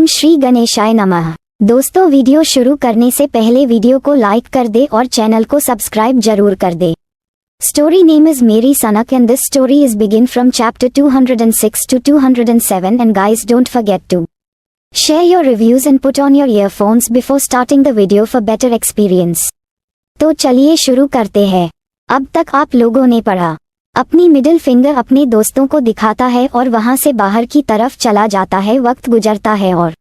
श्री गणेशाय नमः। दोस्तों, वीडियो शुरू करने से पहले वीडियो को लाइक कर दे और चैनल को सब्सक्राइब जरूर कर दे। स्टोरी नेम इज मेरी सनक and this story is begin from chapter 206 to 207 and guys don't forget to share your reviews and put on your earphones before starting the video for better experience। तो चलिए शुरू करते हैं। अब तक आप लोगों ने पढ़ा। अपनी मिडिल फिंगर अपने दोस्तों को दिखाता है और वहां से बाहर की तरफ चला जाता है। वक्त गुजरता है और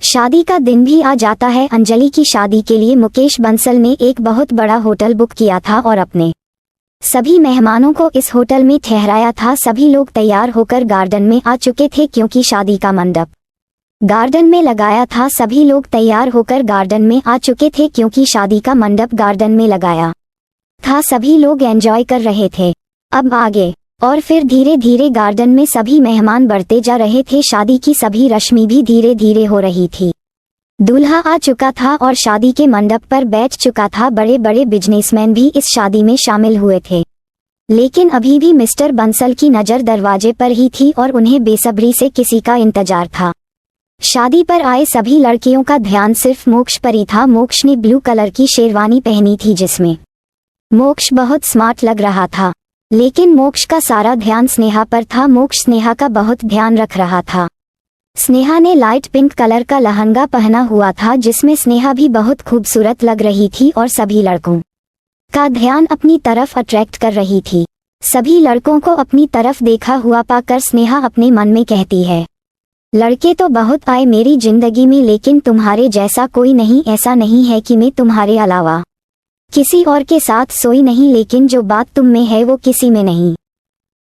शादी का दिन भी आ जाता है। अंजलि की शादी के लिए मुकेश बंसल ने एक बहुत बड़ा होटल बुक किया था और अपने सभी मेहमानों को इस होटल में ठहराया था। सभी लोग तैयार होकर गार्डन में आ चुके थे क्योंकि शादी का मंडप गार्डन में लगाया था। सभी लोग तैयार होकर गार्डन में आ चुके थे क्योंकि शादी का मंडप गार्डन में लगाया था। सभी लोग एंजॉय कर रहे थे। अब आगे और फिर धीरे धीरे गार्डन में सभी मेहमान बढ़ते जा रहे थे। शादी की सभी रस्में भी धीरे धीरे हो रही थी। दूल्हा आ चुका था और शादी के मंडप पर बैठ चुका था। बड़े बड़े बिजनेसमैन भी इस शादी में शामिल हुए थे, लेकिन अभी भी मिस्टर बंसल की नज़र दरवाजे पर ही थी और उन्हें बेसब्री से किसी का इंतजार था। शादी पर आए सभी लड़कियों का ध्यान सिर्फ मोक्ष पर ही था। मोक्ष ने ब्लू कलर की शेरवानी पहनी थी जिसमें मोक्ष बहुत स्मार्ट लग रहा था, लेकिन मोक्ष का सारा ध्यान स्नेहा पर था। मोक्ष स्नेहा का बहुत ध्यान रख रहा था। स्नेहा ने लाइट पिंक कलर का लहंगा पहना हुआ था जिसमें स्नेहा भी बहुत खूबसूरत लग रही थी और सभी लड़कों का ध्यान अपनी तरफ अट्रैक्ट कर रही थी। सभी लड़कों को अपनी तरफ देखा हुआ पाकर स्नेहा अपने मन में कहती है, लड़के तो बहुत आए मेरी जिंदगी में, लेकिन तुम्हारे जैसा कोई नहीं। ऐसा नहीं है कि मैं तुम्हारे अलावा किसी और के साथ सोई नहीं, लेकिन जो बात तुम में है वो किसी में नहीं।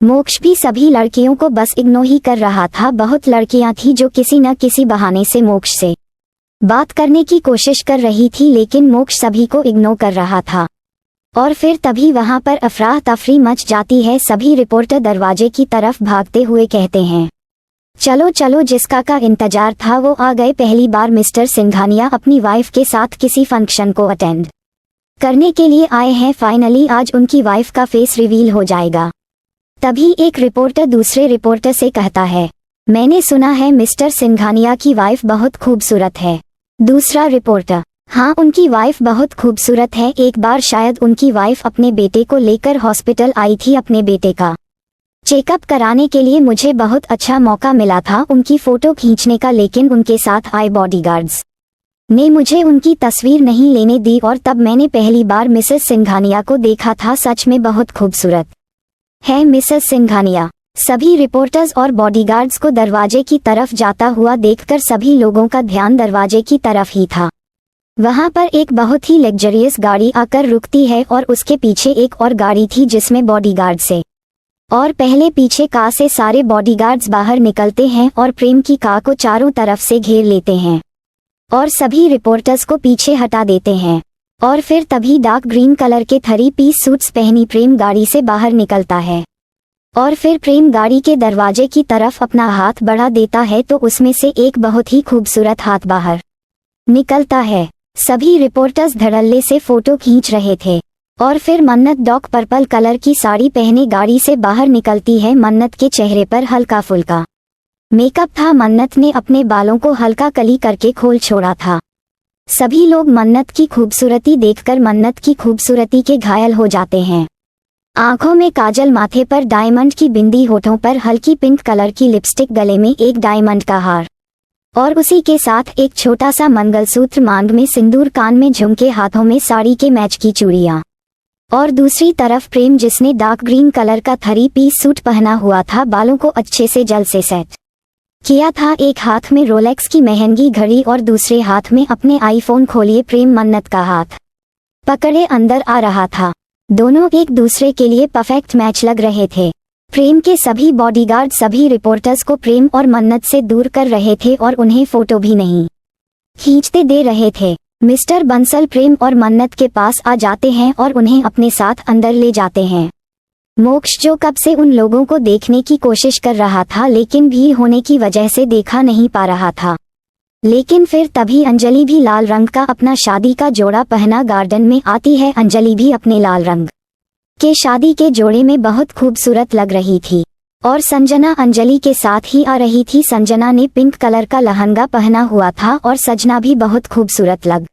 मोक्ष भी सभी लड़कियों को बस इग्नोर ही कर रहा था। बहुत लड़कियां थी जो किसी न किसी बहाने से मोक्ष से बात करने की कोशिश कर रही थी, लेकिन मोक्ष सभी को इग्नोर कर रहा था। और फिर तभी वहां पर अफरा तफरी मच जाती है। सभी रिपोर्टर दरवाजे की तरफ भागते हुए कहते हैं, चलो चलो, जिसका का इंतजार था वो आ गए। पहली बार मिस्टर सिंघानिया अपनी वाइफ के साथ किसी फंक्शन को अटेंड करने के लिए आए हैं। फाइनली आज उनकी वाइफ का फेस रिवील हो जाएगा। तभी एक रिपोर्टर दूसरे रिपोर्टर से कहता है, मैंने सुना है मिस्टर सिंघानिया की वाइफ बहुत खूबसूरत है। दूसरा रिपोर्टर, हाँ, उनकी वाइफ बहुत खूबसूरत है। एक बार शायद उनकी वाइफ अपने बेटे को लेकर हॉस्पिटल आई थी अपने बेटे का चेकअप कराने के लिए। मुझे बहुत अच्छा मौका मिला था उनकी फोटो खींचने का, लेकिन उनके साथ आए बॉडीगार्ड्स ने मुझे उनकी तस्वीर नहीं लेने दी और तब मैंने पहली बार मिसेस सिंघानिया को देखा था। सच में बहुत खूबसूरत है मिसेस सिंघानिया। सभी रिपोर्टर्स और बॉडीगार्ड्स को दरवाजे की तरफ जाता हुआ देखकर सभी लोगों का ध्यान दरवाजे की तरफ ही था। वहां पर एक बहुत ही लग्जरियस गाड़ी आकर रुकती है और उसके पीछे एक और गाड़ी थी जिसमें बॉडीगार्ड से और पहले पीछे कार से सारे बॉडीगार्ड्स बाहर निकलते हैं और प्रेम की कार को चारों तरफ से घेर लेते हैं और सभी रिपोर्टर्स को पीछे हटा देते हैं। और फिर तभी डार्क ग्रीन कलर के 3 पीस सूट्स पहनी प्रेम गाड़ी से बाहर निकलता है और फिर प्रेम गाड़ी के दरवाजे की तरफ अपना हाथ बढ़ा देता है तो उसमें से एक बहुत ही खूबसूरत हाथ बाहर निकलता है। सभी रिपोर्टर्स धड़ल्ले से फोटो खींच रहे थे और फिर मन्नत डॉक पर्पल कलर की साड़ी पहने गाड़ी से बाहर निकलती है। मन्नत के चेहरे पर हल्का फुल्का मेकअप था। मन्नत ने अपने बालों को हल्का कली करके खोल छोड़ा था। सभी लोग मन्नत की खूबसूरती देखकर मन्नत की खूबसूरती के घायल हो जाते हैं। आंखों में काजल, माथे पर डायमंड की बिंदी, होठों पर हल्की पिंक कलर की लिपस्टिक, गले में एक डायमंड का हार और उसी के साथ एक छोटा सा मंगलसूत्र, मांग में सिंदूर, कान में झुमके, हाथों में साड़ी के मैच की चूड़ियां। और दूसरी तरफ प्रेम जिसने डार्क ग्रीन कलर का 3 पीस सूट पहना हुआ था, बालों को अच्छे से जल से सेट किया था। एक हाथ में रोलेक्स की महंगी घड़ी और दूसरे हाथ में अपने आईफोन खोलिए प्रेम मन्नत का हाथ पकड़े अंदर आ रहा था। दोनों एक दूसरे के लिए परफेक्ट मैच लग रहे थे। प्रेम के सभी बॉडीगार्ड सभी रिपोर्टर्स को प्रेम और मन्नत से दूर कर रहे थे और उन्हें फोटो भी नहीं खींचते दे रहे थे। मिस्टर बंसल प्रेम और मन्नत के पास आ जाते हैं और उन्हें अपने साथ अंदर ले जाते हैं। मोक्ष जो कब से उन लोगों को देखने की कोशिश कर रहा था, लेकिन भीड़ होने की वजह से देखा नहीं पा रहा था। लेकिन फिर तभी अंजलि भी लाल रंग का अपना शादी का जोड़ा पहना गार्डन में आती है। अंजलि भी अपने लाल रंग के शादी के जोड़े में बहुत खूबसूरत लग रही थी और संजना अंजलि के साथ ही आ रही थी। संजना ने पिंक कलर का लहंगा पहना हुआ था और सजना भी बहुत खूबसूरत लग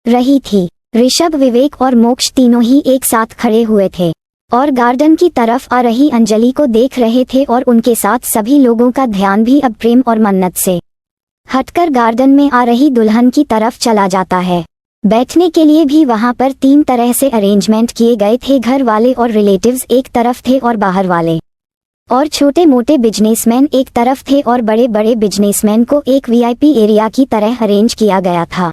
रही थी। ऋषभ, विवेक और मोक्ष तीनों ही एक साथ खड़े हुए थे और गार्डन की तरफ आ रही अंजलि को देख रहे थे और उनके साथ सभी लोगों का ध्यान भी अब प्रेम और मन्नत से हटकर गार्डन में आ रही दुल्हन की तरफ चला जाता है। बैठने के लिए भी वहां पर 3 तरह से अरेंजमेंट किए गए थे। घर वाले और रिलेटिव्स एक तरफ थे और बाहर वाले और छोटे मोटे बिजनेसमैन एक तरफ थे और बड़े बड़े बिजनेसमैन को एक वीआईपी एरिया की तरह अरेंज किया गया था।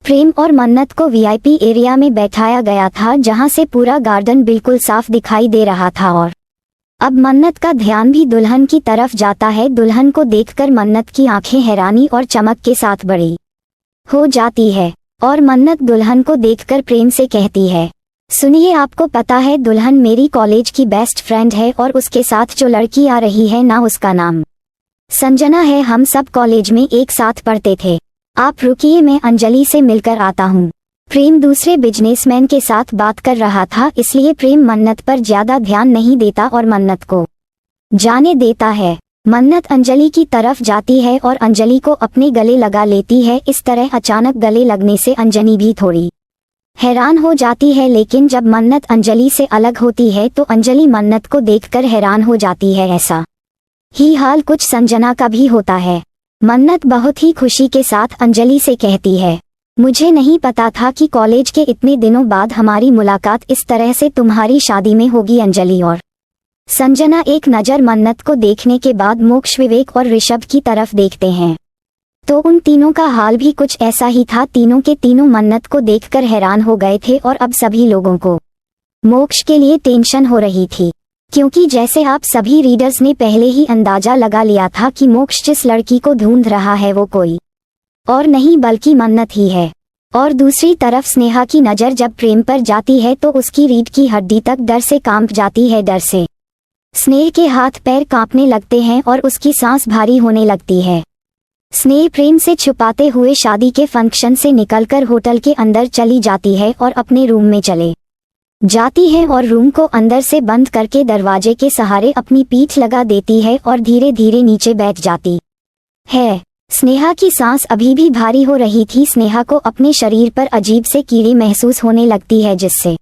प्रेम और मन्नत को वीआईपी एरिया में बैठाया गया था जहां से पूरा गार्डन बिल्कुल साफ दिखाई दे रहा था। और अब मन्नत का ध्यान भी दुल्हन की तरफ जाता है। दुल्हन को देखकर मन्नत की आंखें हैरानी और चमक के साथ बड़ी हो जाती है और मन्नत दुल्हन को देखकर प्रेम से कहती है, सुनिए, आपको पता है दुल्हन मेरी कॉलेज की बेस्ट फ्रेंड है और उसके साथ जो लड़की आ रही है ना, उसका नाम संजना है। हम सब कॉलेज में एक साथ पढ़ते थे। आप रुकिए, मैं अंजलि से मिलकर आता हूँ। प्रेम दूसरे बिजनेसमैन के साथ बात कर रहा था, इसलिए प्रेम मन्नत पर ज्यादा ध्यान नहीं देता और मन्नत को जाने देता है। मन्नत अंजलि की तरफ जाती है और अंजलि को अपने गले लगा लेती है। इस तरह अचानक गले लगने से अंजलि भी थोड़ी हैरान हो जाती है, लेकिन जब मन्नत अंजलि से अलग होती है तो अंजलि मन्नत को देखकर हैरान हो जाती है। ऐसा ही हाल कुछ संजना का भी होता है। मन्नत बहुत ही खुशी के साथ अंजलि से कहती है, मुझे नहीं पता था कि कॉलेज के इतने दिनों बाद हमारी मुलाकात इस तरह से तुम्हारी शादी में होगी। अंजलि और संजना एक नज़र मन्नत को देखने के बाद मोक्ष, विवेक और ऋषभ की तरफ देखते हैं तो उन तीनों का हाल भी कुछ ऐसा ही था। तीनों के तीनों मन्नत को देखकर हैरान हो गए थे और अब सभी लोगों को मोक्ष के लिए टेंशन हो रही थी, क्योंकि जैसे आप सभी रीडर्स ने पहले ही अंदाजा लगा लिया था कि मोक्ष जिस लड़की को ढूंढ रहा है वो कोई और नहीं बल्कि मन्नत ही है। और दूसरी तरफ स्नेहा की नज़र जब प्रेम पर जाती है तो उसकी रीढ़ की हड्डी तक डर से कांप जाती है। डर से स्नेह के हाथ पैर कांपने लगते हैं और उसकी सांस भारी होने लगती है। स्नेह प्रेम से छुपाते हुए शादी के फंक्शन से निकलकर होटल के अंदर चली जाती है और अपने रूम में चले जाती है और रूम को अंदर से बंद करके दरवाजे के सहारे अपनी पीठ लगा देती है और धीरे धीरे नीचे बैठ जाती है। स्नेहा की सांस अभी भी भारी हो रही थी। स्नेहा को अपने शरीर पर अजीब से कीड़े महसूस होने लगती है, जिससे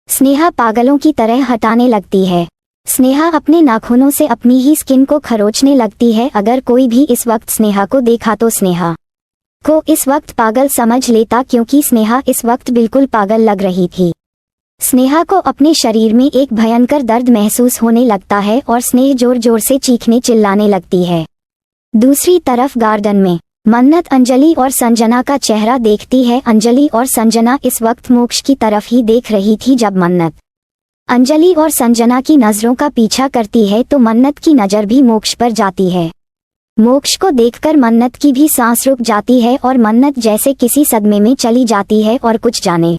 स्नेहा पागलों की तरह हटाने लगती है। स्नेहा अपने नाखूनों से अपनी ही स्किन को खरोचने लगती है। अगर कोई भी इस वक्त स्नेहा को देखा तो स्नेहा को इस वक्त पागल समझ लेता, क्योंकि स्नेहा इस वक्त बिल्कुल पागल लग रही थी। स्नेहा को अपने शरीर में एक भयंकर दर्द महसूस होने लगता है और स्नेह जोर जोर से चीखने चिल्लाने लगती है। दूसरी तरफ गार्डन में मन्नत अंजलि और संजना का चेहरा देखती है। अंजलि और संजना इस वक्त मोक्ष की तरफ ही देख रही थी। जब मन्नत अंजलि और संजना की नजरों का पीछा करती है तो मन्नत की नज़र भी मोक्ष पर जाती है। मोक्ष को देखकर मन्नत की भी सांस रुक जाती है और मन्नत जैसे किसी सदमे में चली जाती है और कुछ जाने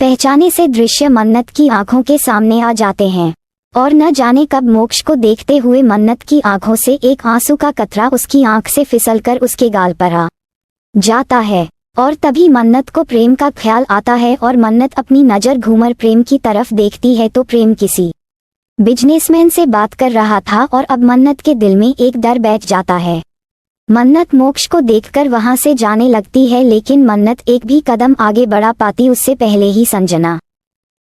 पहचाने से दृश्य मन्नत की आंखों के सामने आ जाते हैं और न जाने कब मोक्ष को देखते हुए मन्नत की आंखों से एक आंसू का कतरा उसकी आंख से फिसलकर उसके गाल पर आ जाता है। और तभी मन्नत को प्रेम का ख्याल आता है और मन्नत अपनी नज़र घूमर प्रेम की तरफ देखती है तो प्रेम किसी बिजनेसमैन से बात कर रहा था और अब मन्नत के दिल में एक डर बैठ जाता है। मन्नत मोक्ष को देखकर वहां से जाने लगती है, लेकिन मन्नत एक भी कदम आगे बढ़ा पाती उससे पहले ही संजना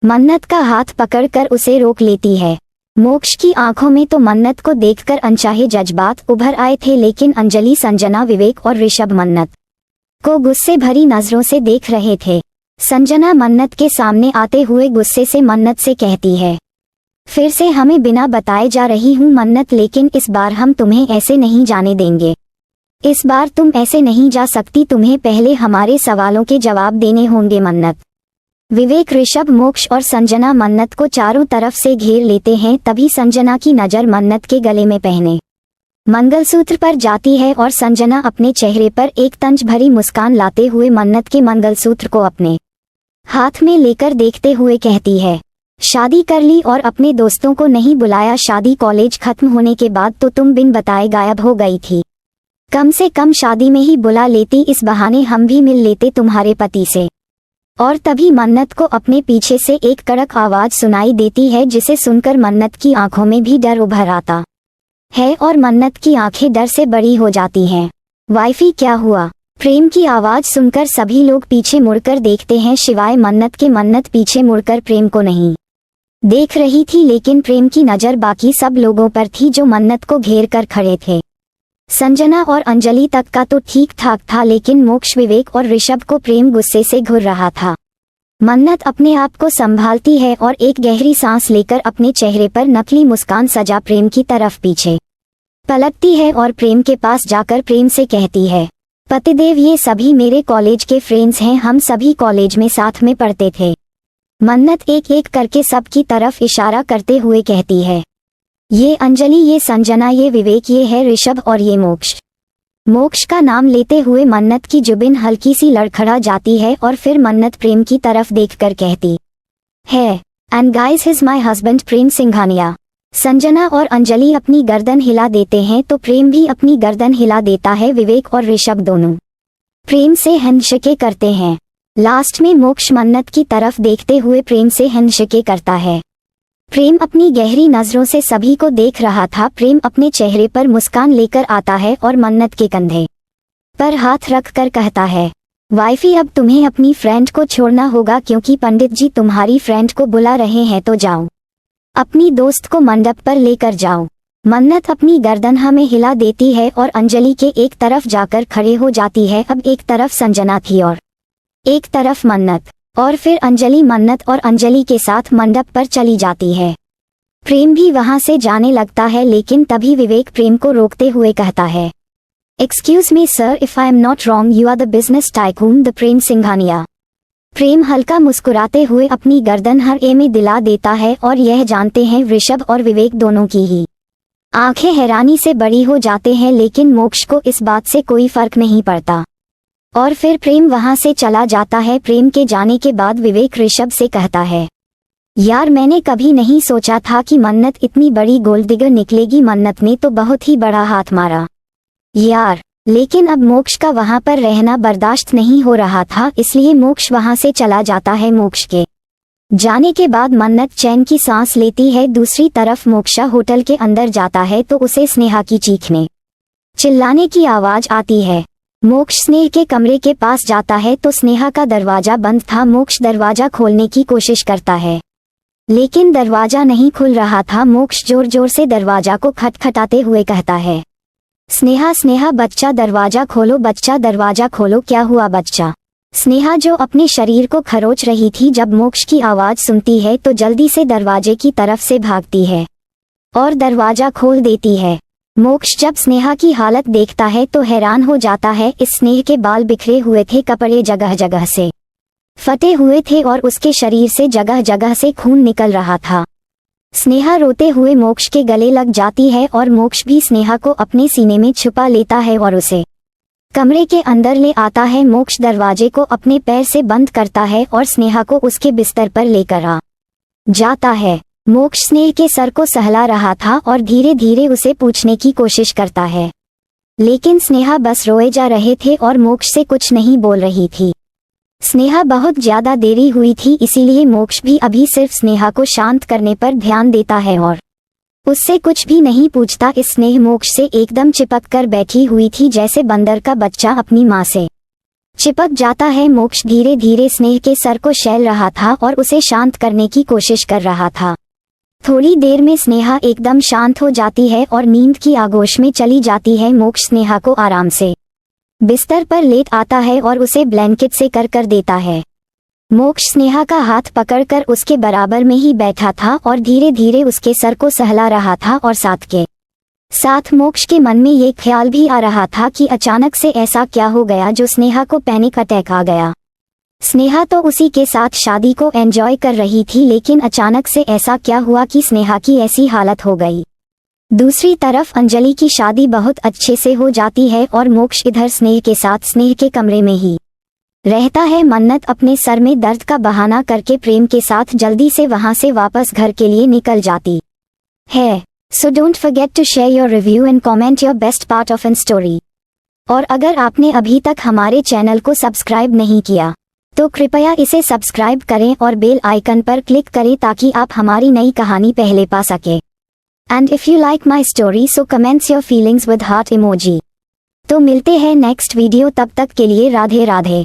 मन्नत का हाथ पकड़कर उसे रोक लेती है। मोक्ष की आंखों में तो मन्नत को देखकर अनचाहे जज्बात उभर आए थे, लेकिन अंजलि, संजना, विवेक और ऋषभ मन्नत को गुस्से भरी नजरों से देख रहे थे। संजना मन्नत के सामने आते हुए गुस्से से मन्नत से कहती है, फिर से हमें बिना बताए जा रही हूँ मन्नत, लेकिन इस बार हम तुम्हें ऐसे नहीं जाने देंगे। इस बार तुम ऐसे नहीं जा सकती, तुम्हें पहले हमारे सवालों के जवाब देने होंगे। मन्नत, विवेक, ऋषभ, मोक्ष और संजना मन्नत को चारों तरफ से घेर लेते हैं। तभी संजना की नज़र मन्नत के गले में पहने मंगलसूत्र पर जाती है और संजना अपने चेहरे पर एक तंज भरी मुस्कान लाते हुए मन्नत के मंगलसूत्र को अपने हाथ में लेकर देखते हुए कहती है, शादी कर ली और अपने दोस्तों को नहीं बुलाया। शादी कॉलेज खत्म होने के बाद तो तुम बिन बताए गायब हो गई थी। कम से कम शादी में ही बुला लेती, इस बहाने हम भी मिल लेते तुम्हारे पति से। और तभी मन्नत को अपने पीछे से एक कड़क आवाज सुनाई देती है, जिसे सुनकर मन्नत की आंखों में भी डर उभर आता है और मन्नत की आंखें डर से बड़ी हो जाती हैं। वाइफी क्या हुआ? प्रेम की आवाज सुनकर सभी लोग पीछे मुड़कर देखते हैं सिवाय मन्नत के। मन्नत पीछे मुड़कर प्रेम को नहीं देख रही थी, लेकिन प्रेम की नज़र बाकी सब लोगों पर थी जो मन्नत को घेर कर खड़े थे। संजना और अंजलि तक का तो ठीक ठाक था, लेकिन मोक्ष, विवेक और ऋषभ को प्रेम गुस्से से घूर रहा था। मन्नत अपने आप को संभालती है और एक गहरी सांस लेकर अपने चेहरे पर नकली मुस्कान सजा प्रेम की तरफ पीछे पलटती है और प्रेम के पास जाकर प्रेम से कहती है, पतिदेव, ये सभी मेरे कॉलेज के फ्रेंड्स हैं, हम सभी कॉलेज में साथ में पढ़ते थे। मन्नत एक एक करके सबकी तरफ इशारा करते हुए कहती है, ये अंजलि, ये संजना, ये विवेक, ये है ऋषभ और ये मोक्ष। मोक्ष का नाम लेते हुए मन्नत की जुबान हल्की सी लड़खड़ा जाती है और फिर मन्नत प्रेम की तरफ देखकर कहती है, and guys, his my husband Prem Singhania. Sanjana और अंजलि अपनी गर्दन हिला देते हैं तो प्रेम भी अपनी गर्दन हिला देता है। विवेक और ऋषभ दोनों प्रेम से हैंडशेक करते हैं। लास्ट में मोक्ष मन्नत की तरफ देखते हुए प्रेम से हैंडशेक करता है। प्रेम अपनी गहरी नजरों से सभी को देख रहा था। प्रेम अपने चेहरे पर मुस्कान लेकर आता है और मन्नत के कंधे पर हाथ रख कर कहता है, वाइफी, अब तुम्हें अपनी फ्रेंड को छोड़ना होगा क्योंकि पंडित जी तुम्हारी फ्रेंड को बुला रहे हैं, तो जाओ, अपनी दोस्त को मंडप पर लेकर जाओ। मन्नत अपनी गर्दन हमें हिला देती है और अंजलि के एक तरफ जाकर खड़े हो जाती है। अब एक तरफ संजना थी और एक तरफ मन्नत, और फिर अंजलि। मन्नत और अंजलि के साथ मंडप पर चली जाती है। प्रेम भी वहां से जाने लगता है, लेकिन तभी विवेक प्रेम को रोकते हुए कहता है, excuse me sir, if I am not wrong, you are the business tycoon, the Prem Singhania. Prem हल्का मुस्कुराते हुए अपनी गर्दन हर ए में दिला देता है और यह जानते हैं ऋषभ और विवेक दोनों की ही आंखें हैरानी से बड़ी हो जाते हैं, लेकिन मोक्ष को इस बात से कोई फर्क नहीं पड़ता और फिर प्रेम वहां से चला जाता है। प्रेम के जाने के बाद विवेक ऋषभ से कहता है, यार, मैंने कभी नहीं सोचा था कि मन्नत इतनी बड़ी गोल्ड डिगर निकलेगी। मन्नत ने तो बहुत ही बड़ा हाथ मारा यार, लेकिन अब मोक्ष का वहां पर रहना बर्दाश्त नहीं हो रहा था, इसलिए मोक्ष वहां से चला जाता है। मोक्ष के जाने के बाद मन्नत चैन की सांस लेती है। दूसरी तरफ मोक्षा होटल के अंदर जाता है तो उसे स्नेहा की चीखने चिल्लाने की आवाज आती है। मोक्ष स्नेह के कमरे के पास जाता है तो स्नेहा का दरवाजा बंद था। मोक्ष दरवाजा खोलने की कोशिश करता है, लेकिन दरवाजा नहीं खुल रहा था। मोक्ष जोर जोर से दरवाजा को खटखटाते हुए कहता है, स्नेहा, स्नेहा, बच्चा दरवाजा खोलो, बच्चा दरवाजा खोलो, क्या हुआ बच्चा? स्नेहा, जो अपने शरीर को खरोच रही थी, जब मोक्ष की आवाज सुनती है तो जल्दी से दरवाजे की तरफ से भागती है और दरवाजा खोल देती है। मोक्ष जब स्नेहा की हालत देखता है तो हैरान हो जाता है। इस स्नेह के बाल बिखरे हुए थे, कपड़े जगह जगह से फटे हुए थे और उसके शरीर से जगह जगह से खून निकल रहा था। स्नेहा रोते हुए मोक्ष के गले लग जाती है और मोक्ष भी स्नेहा को अपने सीने में छुपा लेता है और उसे कमरे के अंदर ले आता है। मोक्ष दरवाजे को अपने पैर से बंद करता है और स्नेहा को उसके बिस्तर पर लेकर आ जाता है। मोक्ष स्नेह के सर को सहला रहा था और धीरे धीरे उसे पूछने की कोशिश करता है, लेकिन स्नेहा बस रोए जा रहे थे और मोक्ष से कुछ नहीं बोल रही थी। स्नेहा बहुत ज्यादा देरी हुई थी, इसीलिए मोक्ष भी अभी सिर्फ स्नेहा को शांत करने पर ध्यान देता है और उससे कुछ भी नहीं पूछता। इस स्नेह मोक्ष से एकदम चिपक कर बैठी हुई थी, जैसे बंदर का बच्चा अपनी माँ से चिपक जाता है। मोक्ष धीरे धीरे स्नेह के सर को छेल रहा था और उसे शांत करने की कोशिश कर रहा था। थोड़ी देर में स्नेहा एकदम शांत हो जाती है और नींद की आगोश में चली जाती है। मोक्ष स्नेहा को आराम से बिस्तर पर लेट आता है और उसे ब्लैंकेट से कर देता है। मोक्ष स्नेहा का हाथ पकड़कर उसके बराबर में ही बैठा था और धीरे धीरे उसके सर को सहला रहा था और साथ के साथ मोक्ष के मन में ये ख्याल भी आ रहा था कि अचानक से ऐसा क्या हो गया जो स्नेहा को पैनिक अटैक आ गया। स्नेहा तो उसी के साथ शादी को एंजॉय कर रही थी, लेकिन अचानक से ऐसा क्या हुआ कि स्नेहा की ऐसी हालत हो गई। दूसरी तरफ अंजलि की शादी बहुत अच्छे से हो जाती है और मोक्ष इधर स्नेह के साथ स्नेह के कमरे में ही रहता है। मन्नत अपने सर में दर्द का बहाना करके प्रेम के साथ जल्दी से वहां से वापस घर के लिए निकल जाती है। So don't forget to share your review and comment your best part of an story. और अगर आपने अभी तक हमारे चैनल को सब्सक्राइब नहीं किया तो कृपया इसे सब्सक्राइब करें और बेल आइकन पर क्लिक करें ताकि आप हमारी नई कहानी पहले पा सके। And if you like my story so comments your feelings with heart emoji. तो मिलते हैं नेक्स्ट वीडियो, तब तक के लिए राधे राधे।